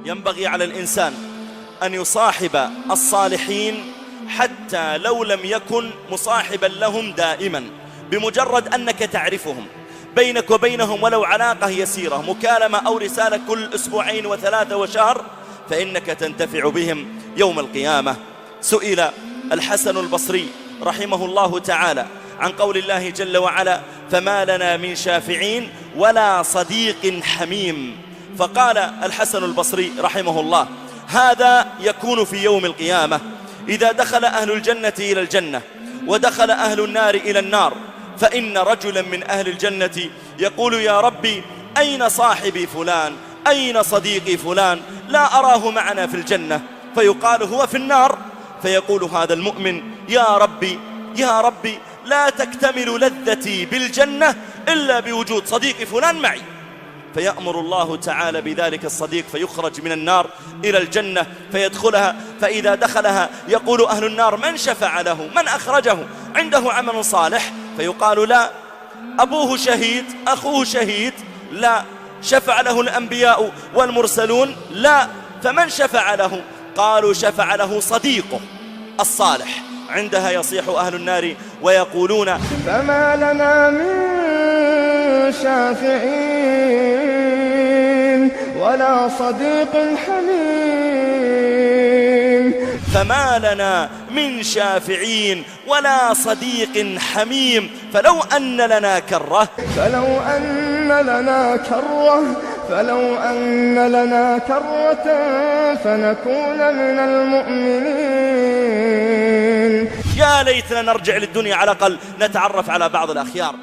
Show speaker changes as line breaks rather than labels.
ينبغي على الإنسان أن يصاحب الصالحين حتى لو لم يكن مصاحبا لهم دائما، بمجرد أنك تعرفهم، بينك وبينهم ولو علاقة يسيرة، مكالمة أو رسالة كل أسبوعين وثلاثة وشهر، فإنك تنتفع بهم يوم القيامة. سئل الحسن البصري رحمه الله تعالى عن قول الله جل وعلا: فما لنا من شافعين ولا صديق حميم. فقال الحسن البصري رحمه الله: هذا يكون في يوم القيامة إذا دخل أهل الجنة إلى الجنة ودخل أهل النار إلى النار، فإن رجلا من أهل الجنة يقول: يا ربي أين صاحبي فلان؟ أين صديقي فلان؟ لا أراه معنا في الجنة. فيقال: هو في النار. فيقول هذا المؤمن: يا ربي يا ربي لا تكتمل لذتي بالجنة إلا بوجود صديقي فلان معي. فيأمر الله تعالى بذلك الصديق فيخرج من النار إلى الجنة فيدخلها، فإذا دخلها يقول أهل النار: من شفع له؟ من أخرجه؟ عنده عمل صالح؟ فيقال: لا. أبوه شهيد؟ أخوه شهيد؟ لا. شفع له الأنبياء والمرسلون؟ لا. فمن شفع له؟ قالوا: شفع له صديقه الصالح. عندها يصيح أهل النار ويقولون:
فما لنا من شافعين ولا صديق حميم.
فما لنا من شافعين ولا صديق حميم. فلو أن لنا كرة
فنكون من المؤمنين.
يا ليتنا نرجع للدنيا على الأقل نتعرف على بعض الأخيار.